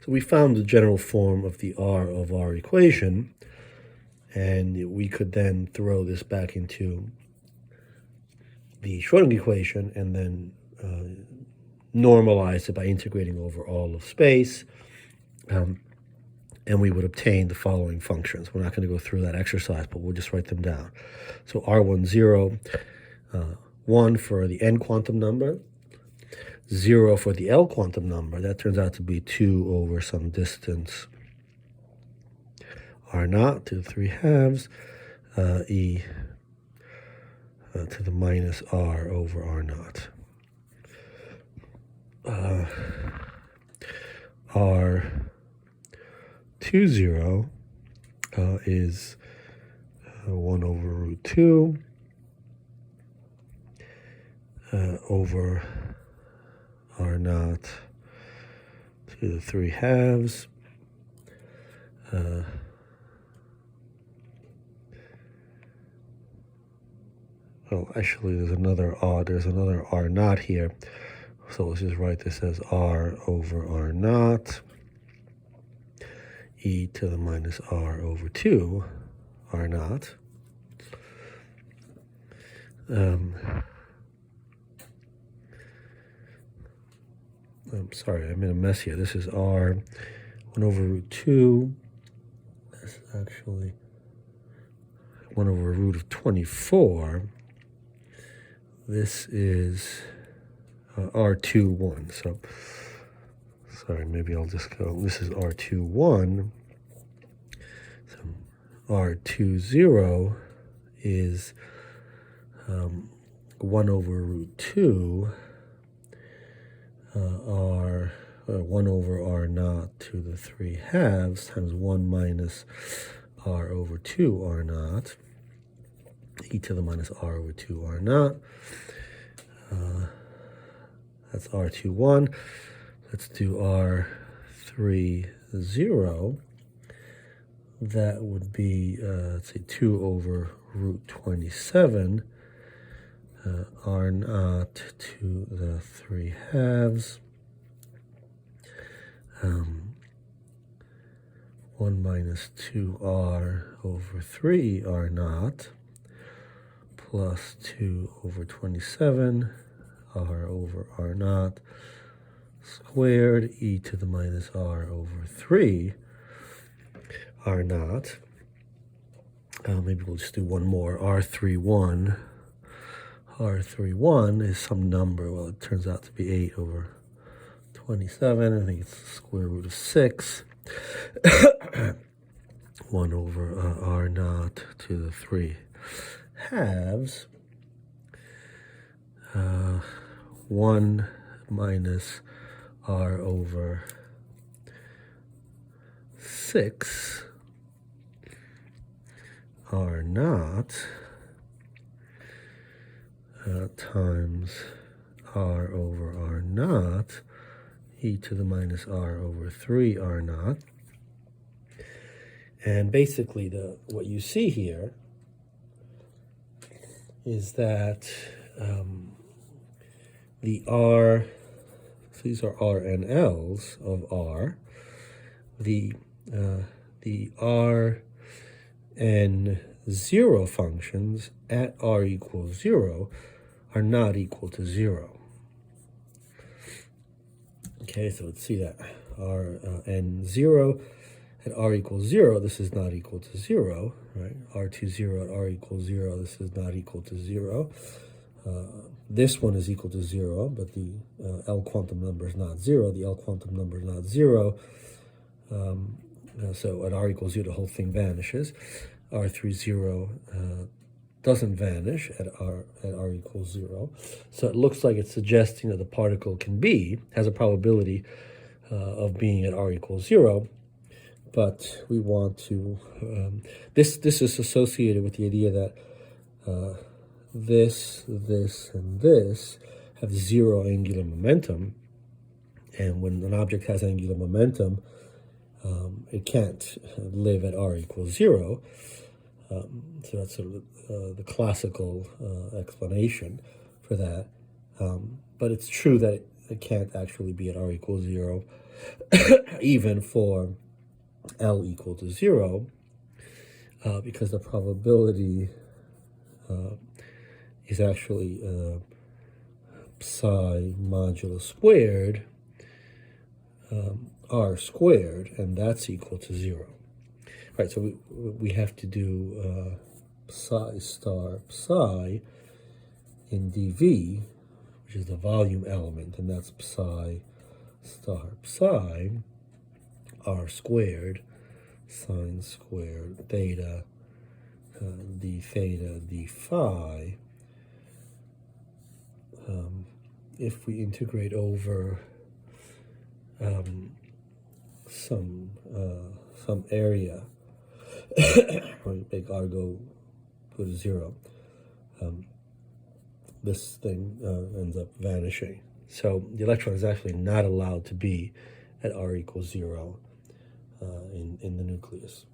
So we found the general form of the R of our equation, and we could then throw this back into the Schrodinger equation and then normalize it by integrating over all of space. And we would obtain the following functions. We're not going to go through that exercise, but we'll just write them down. So R1, 0, 1 for the n quantum number, 0 for the L quantum number. That turns out to be 2 over some distance R naught to the 3/2, e to the minus R over R naught. R2, 0 is 1 over root 2 over R naught to the 3/2. Oh, actually, there's another R naught here. So let's just write this as R over R naught, e to the minus R over 2 R naught. I'm sorry, I'm in a mess here. This is R 1 over root 2. That's actually 1 over root of 24. This is R2, 1. So, sorry, maybe I'll just go. This is R2, 1. So, R2, 0 is 1 over root 2. R 1 over R naught to the 3/2 times 1 minus R over 2 R naught, e to the minus R over 2 R naught. That's R2, 1. Let's do R3, 0. That would be, let's say, 2 over root 27. R naught to the 3/2. 1 minus 2R over 3 R naught plus 2 over 27 R over R naught squared, e to the minus R over 3 R naught. Maybe we'll just do one more. R3, 1. R3, 1 is some number. Well, it turns out to be 8 over 27. I think it's the square root of 6. 1 over R naught to the 3/2. 1 minus R over 6 R naught times R over R naught, e to the minus R over 3 R naught. And basically what you see here is that the R, so these are R and L's of R, the R and 0 functions at R equals 0 are not equal to 0. Okay, so let's see that. R and 0 at R equals 0, this is not equal to 0, right? R2, 0 at R equals 0, this is not equal to 0. This one is equal to 0, but the L quantum number is not 0. The L quantum number is not 0. So at R equals 0, the whole thing vanishes. R3, 0 doesn't vanish at R equals 0. So it looks like it's suggesting that the particle has a probability of being at R equals 0. But we want to, this is associated with the idea that this, and this have 0 angular momentum. And when an object has angular momentum, it can't live at R equals 0. So that's sort of the classical explanation for that. But it's true that it can't actually be at R equals 0 even for L equal to 0, because the probability is actually psi modulus squared r squared, and that's equal to 0. Right, so we have to do psi star psi in dV, which is the volume element, and that's psi star psi r squared sine squared theta d theta d phi. If we integrate over some area, or make r go to 0, this thing ends up vanishing. So the electron is actually not allowed to be at r equals 0 in the nucleus.